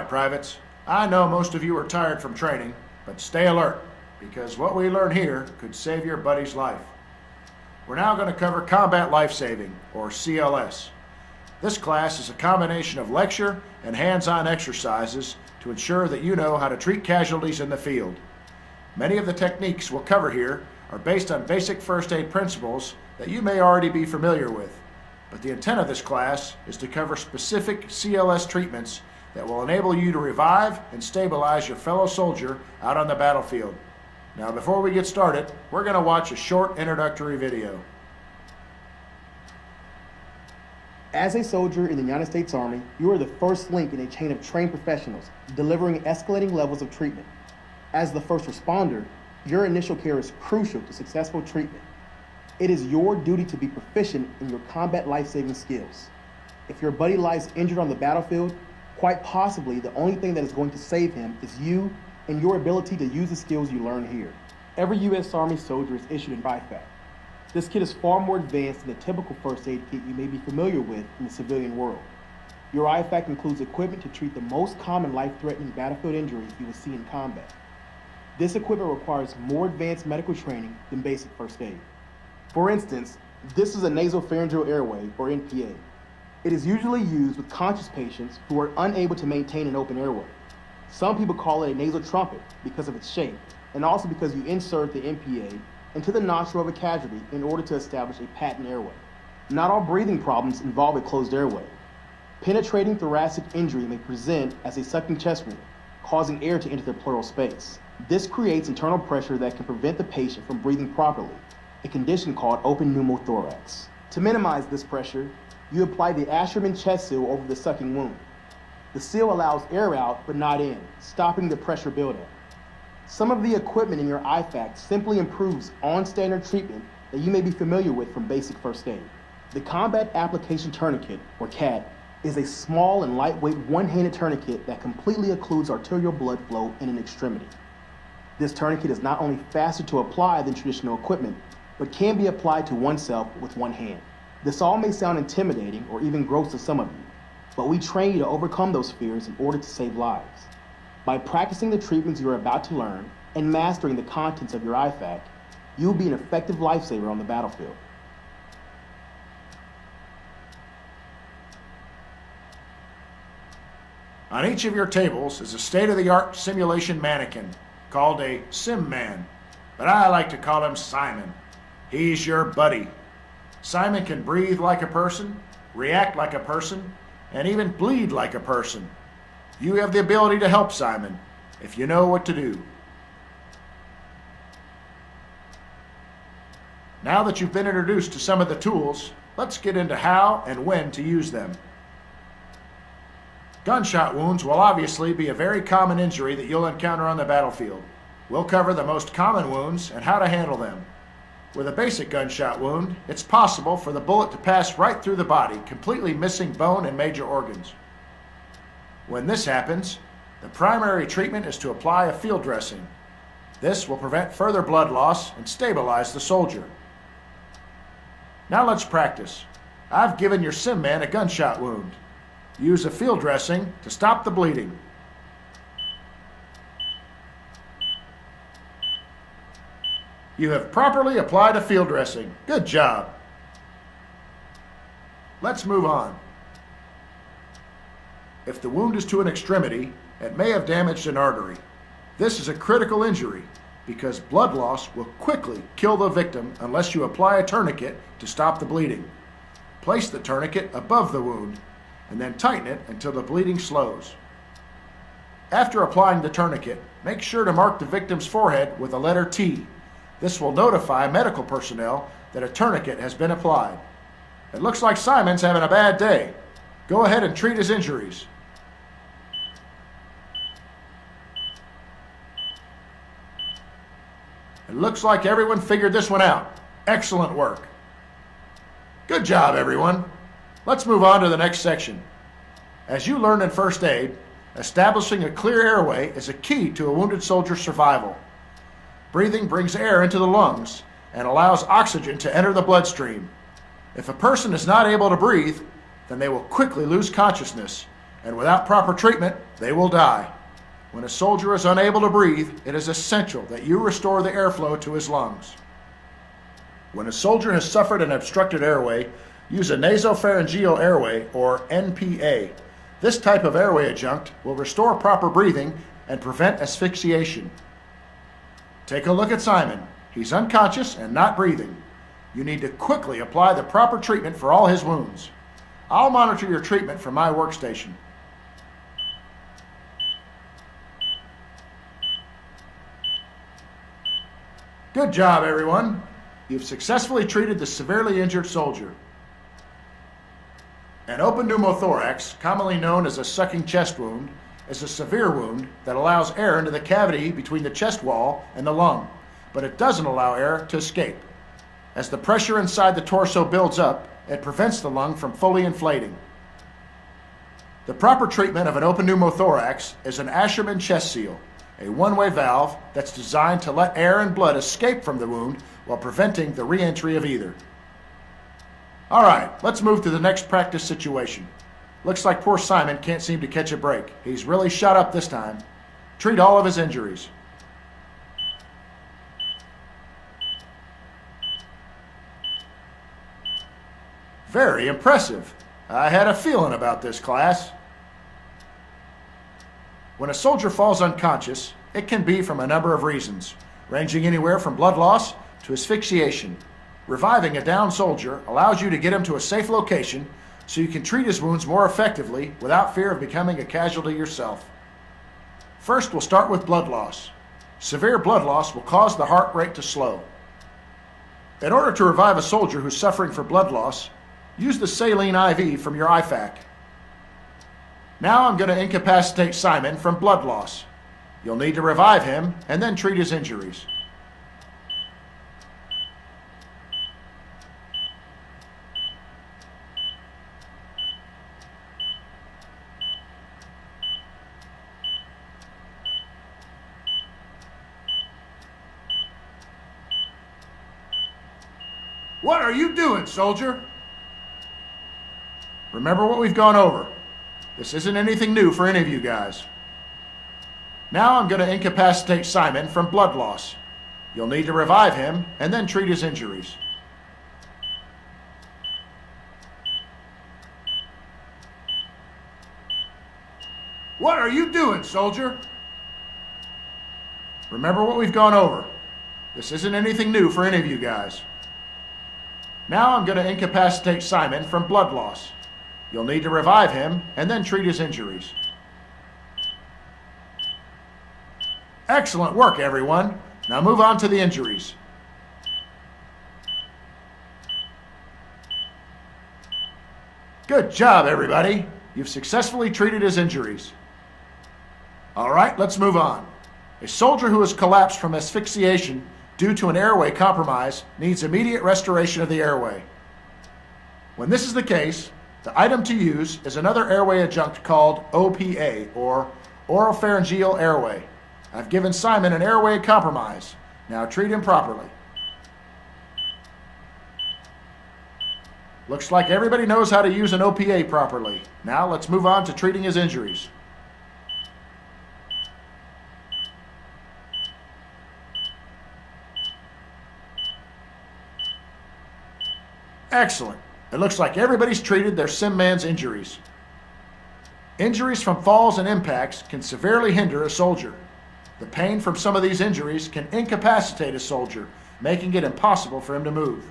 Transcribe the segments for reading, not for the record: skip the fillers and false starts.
right, privates. I know most of you are tired from training, but stay alert, because what we learn here could save your buddy's life. We're now going to cover Combat Life Saving, or CLS. This class is a combination of lecture and hands-on exercises to ensure that you know how to treat casualties in the field. Many of the techniques we'll cover here are based on basic first aid principles that you may already be familiar with. But the intent of this class is to cover specific CLS treatments that will enable you to revive and stabilize your fellow soldier out on the battlefield. Now, before we get started, we're going to watch a short introductory video. As a soldier in the United States Army, you are the first link in a chain of trained professionals delivering escalating levels of treatment. As the first responder, your initial care is crucial to successful treatment. It is your duty to be proficient in your combat life-saving skills. If your buddy lies injured on the battlefield, quite possibly the only thing that is going to save him is you and your ability to use the skills you learn here. Every U.S. Army soldier is issued an IFAC. This kit is far more advanced than the typical first aid kit you may be familiar with in the civilian world. Your IFAC includes equipment to treat the most common life-threatening battlefield injuries you will see in combat. This equipment requires more advanced medical training than basic first aid. For instance, this is a nasopharyngeal airway, or NPA. It is usually used with conscious patients who are unable to maintain an open airway. Some people call it a nasal trumpet because of its shape, and also because you insert the NPA into the nostril of a casualty in order to establish a patent airway. Not all breathing problems involve a closed airway. Penetrating thoracic injury may present as a sucking chest wound, causing air to enter the pleural space. This creates internal pressure that can prevent the patient from breathing properly, a condition called open pneumothorax. To minimize this pressure, you apply the Asherman chest seal over the sucking wound. The seal allows air out but not in, stopping the pressure buildup. Some of the equipment in your IFAC simply improves on-standard treatment that you may be familiar with from basic first aid. The Combat Application Tourniquet, or CAT, is a small and lightweight one-handed tourniquet that completely occludes arterial blood flow in an extremity. This tourniquet is not only faster to apply than traditional equipment, but can be applied to oneself with one hand. This all may sound intimidating or even gross to some of you, but we train you to overcome those fears in order to save lives. By practicing the treatments you are about to learn and mastering the contents of your IFAC, you will be an effective lifesaver on the battlefield. On each of your tables is a state-of-the-art simulation mannequin called a Sim Man, but I like to call him Simon. He's your buddy. Simon can breathe like a person, react like a person, and even bleed like a person. You have the ability to help Simon if you know what to do. Now that you've been introduced to some of the tools, let's get into how and when to use them. Gunshot wounds will obviously be a very common injury that you'll encounter on the battlefield. We'll cover the most common wounds and how to handle them. With a basic gunshot wound, it's possible for the bullet to pass right through the body, completely missing bone and major organs. When this happens, the primary treatment is to apply a field dressing. This will prevent further blood loss and stabilize the soldier. Now let's practice. I've given your Sim Man a gunshot wound. Use a field dressing to stop the bleeding. You have properly applied a field dressing. Good job. Let's move on. If the wound is to an extremity, it may have damaged an artery. This is a critical injury because blood loss will quickly kill the victim unless you apply a tourniquet to stop the bleeding. Place the tourniquet above the wound and then tighten it until the bleeding slows. After applying the tourniquet, make sure to mark the victim's forehead with the letter T. This will notify medical personnel that a tourniquet has been applied. It looks like Simon's having a bad day. Go ahead and treat his injuries. It looks like everyone figured this one out. Excellent work. Good job, everyone. Let's move on to the next section. As you learned in first aid, establishing a clear airway is a key to a wounded soldier's survival. Breathing brings air into the lungs and allows oxygen to enter the bloodstream. If a person is not able to breathe, then they will quickly lose consciousness, and without proper treatment, they will die. When a soldier is unable to breathe, it is essential that you restore the airflow to his lungs. When a soldier has suffered an obstructed airway, use a nasopharyngeal airway, or NPA. This type of airway adjunct will restore proper breathing and prevent asphyxiation. Take a look at Simon. He's unconscious and not breathing. You need to quickly apply the proper treatment for all his wounds. I'll monitor your treatment from my workstation. Good job, everyone. You've successfully treated the severely injured soldier. An open pneumothorax, commonly known as a sucking chest wound, is a severe wound that allows air into the cavity between the chest wall and the lung, but it doesn't allow air to escape. As the pressure inside the torso builds up, it prevents the lung from fully inflating. The proper treatment of an open pneumothorax is an Asherman chest seal, a one-way valve that's designed to let air and blood escape from the wound while preventing the re-entry of either. All right, let's move to the next practice situation. Looks like poor Simon can't seem to catch a break. He's really shot up this time. Treat all of his injuries. Very impressive. I had a feeling about this class. When a soldier falls unconscious, it can be from a number of reasons, ranging anywhere from blood loss to asphyxiation. Reviving a downed soldier allows you to get him to a safe location so you can treat his wounds more effectively without fear of becoming a casualty yourself. First, we'll start with blood loss. Severe blood loss will cause the heart rate to slow. In order to revive a soldier who's suffering from blood loss, use the saline IV from your IFAC. Now I'm going to incapacitate Simon from blood loss. You'll need to revive him and then treat his injuries. What are you doing, soldier? Remember what we've gone over. This isn't anything new for any of you guys. Now I'm going to incapacitate Simon from blood loss. You'll need to revive him and then treat his injuries. What are you doing, soldier? Remember what we've gone over. This isn't anything new for any of you guys. Now I'm going to incapacitate Simon from blood loss. You'll need to revive him and then treat his injuries. Excellent work, everyone. Now move on to the injuries. Good job, everybody. You've successfully treated his injuries. All right, let's move on. A soldier who has collapsed from asphyxiation due to an airway compromise needs immediate restoration of the airway. When this is the case, the item to use is another airway adjunct called OPA, or oropharyngeal airway. I've given Simon an airway compromise. Now treat him properly. Looks like everybody knows how to use an OPA properly. Now let's move on to treating his injuries. Excellent. It looks like everybody's treated their SimMan's injuries. Injuries from falls and impacts can severely hinder a soldier. The pain from some of these injuries can incapacitate a soldier, making it impossible for him to move.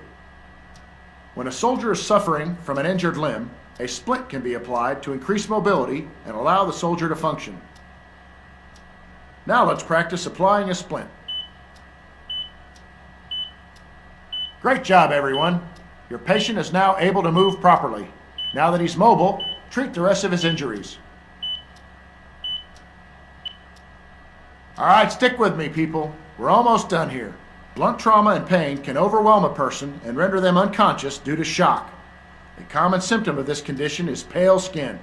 When a soldier is suffering from an injured limb, a splint can be applied to increase mobility and allow the soldier to function. Now let's practice applying a splint. Great job, everyone. Your patient is now able to move properly. Now that he's mobile, treat the rest of his injuries. All right, stick with me, people. We're almost done here. Blunt trauma and pain can overwhelm a person and render them unconscious due to shock. A common symptom of this condition is pale skin.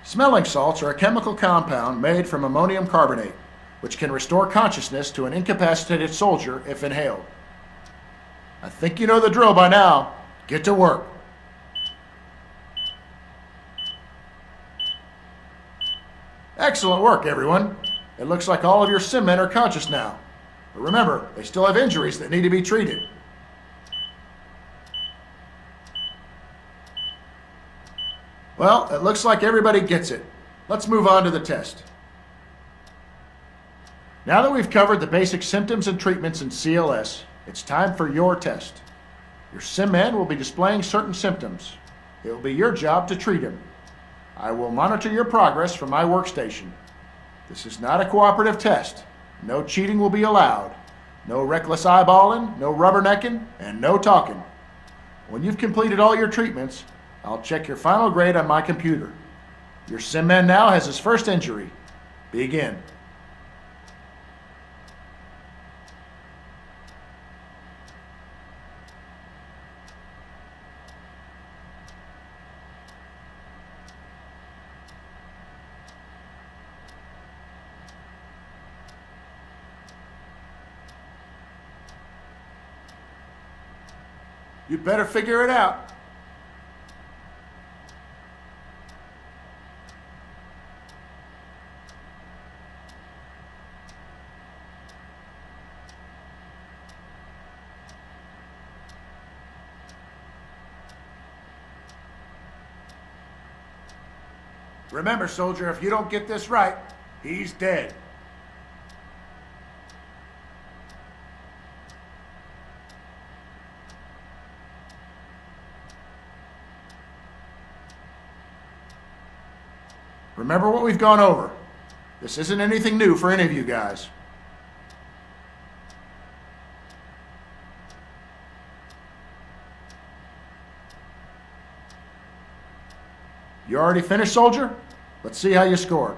Smelling salts are a chemical compound made from ammonium carbonate, which can restore consciousness to an incapacitated soldier if inhaled. I think you know the drill by now. Get to work. Excellent work, everyone. It looks like all of your sim men are conscious now. But remember, they still have injuries that need to be treated. Well, it looks like everybody gets it. Let's move on to the test. Now that we've covered the basic symptoms and treatments in CLS, it's time for your test. Your sim men will be displaying certain symptoms. It will be your job to treat them. I will monitor your progress from my workstation. This is not a cooperative test. No cheating will be allowed. No reckless eyeballing, no rubbernecking, and no talking. When you've completed all your treatments, I'll check your final grade on my computer. Your sim man now has his first injury. Begin. You better figure it out. Remember, soldier, if you don't get this right, he's dead. Remember what we've gone over. This isn't anything new for any of you guys. You already finished, soldier? Let's see how you scored.